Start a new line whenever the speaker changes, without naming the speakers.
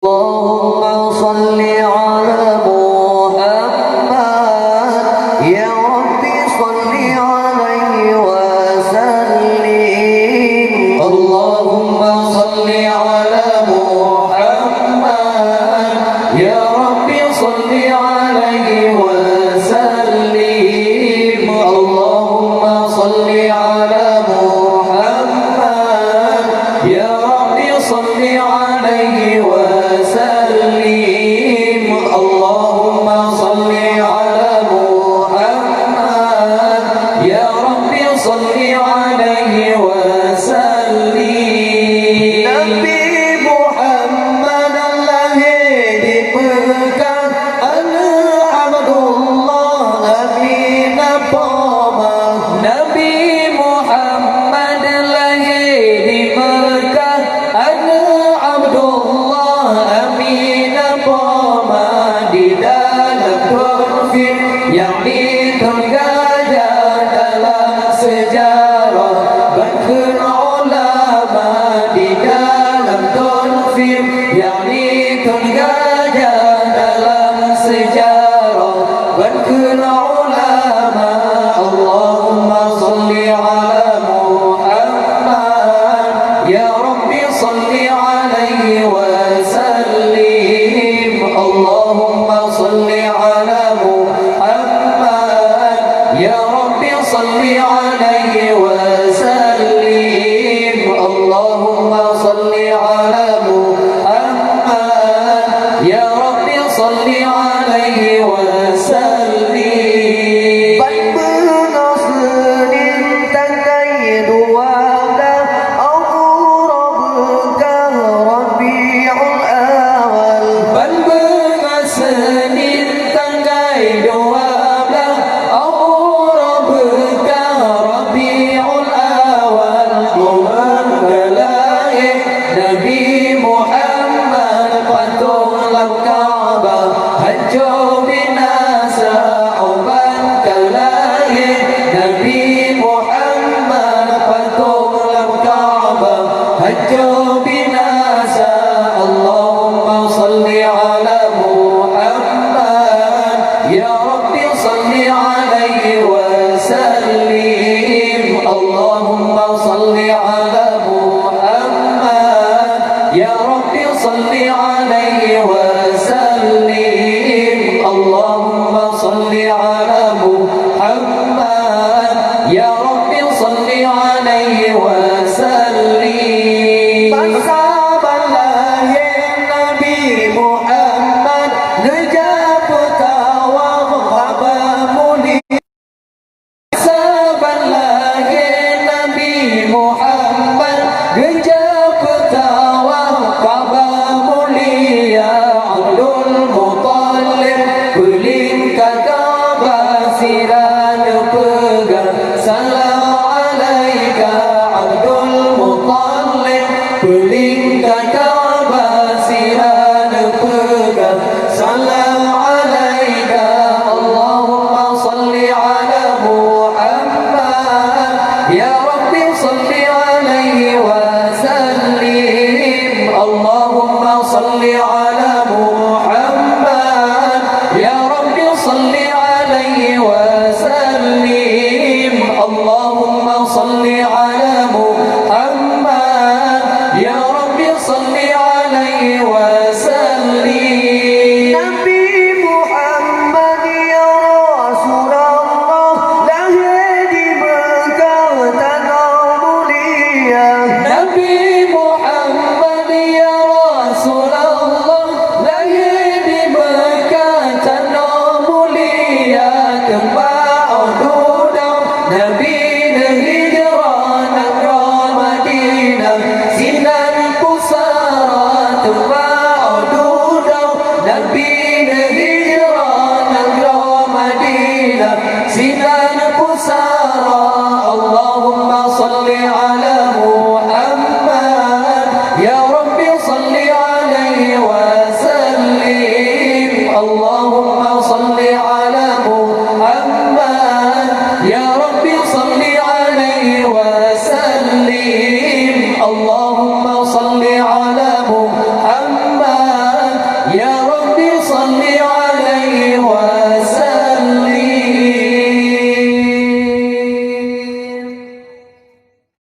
اللهم صل على محمد يا ربي صل عليه وسلم اللهم صل على محمد يا ربي صل عليه وسلم اللهم صل على محمد يا ربي صل عليه وسلم اللهم صل على محمد يا ربي صل عليه وسلم Nabi Muhammad lahir di Mekah Abdullah Nabi Napoma Nabi Muhammad lahir di Mekah Abdullah Amin Napoma di dalam konflik yang ditergajah dalam sejarah bahkan ulama di dalam konflik yang ditergajah dalam sejarah bahkan ulama Allahumma salli ala Muhammad ya Rabbi salli alaihi wasallim Allahumma salli ala Muhammad ya Rabbi salli alaihi wasallim Allahumma salli ala Muhammad ya Rabbi salli alaihi wasallim Nasrin tangkai dua Abu Rabbka Rabiul Awal Nasrin tangkai dua Abu Rabbka Rabiul Awal Bulan kelaih Nabi Muhammad patunglah Ka'bah hancur binasa uban kelaih Nabi Muhammad patunglah Ka'bah hancur binasa Allahumma salli ala Muhammad ya Rabbi salli alaihi wasallim Allahumma salli ala Muhammad ya Rabbi salli alaihi wasallim Allahumma salli ala Muhammad ya Rabbi salli alaihi wasallim Sahabatlah Nabi Muhammad Najab tawaf khabamuli Sahabatlah Nabi Muhammad Najab tawaf khabamuli ya Abdul Muttalib Beling Ka'bah siran pegang Salam alaika Abdul Muttalib Beling Ka'bah siran pegang Salam alaika Allahumma salli ala Muhammad ya Rabbi salli alaihi wasallim Allahumma salli ala Muhammad ya Rabbi salli alaihi wasallim Allahumma salli ala Muhammad ya Rabbi salli alaihi wasallim Nabi Muhammad ya Rasulullah lahir di Mekah tanah mulia Nabi Muhammad ya Rasulullah lahir di Mekah tanah mulia tempat duduk Nabi hijrah negara Madinah sinan pusara tempat duduk Nabi hijrah negara Madinah sinan pusara Allahumma salli ala Muhammad ya Rabbi salli alaihi wasallim Allah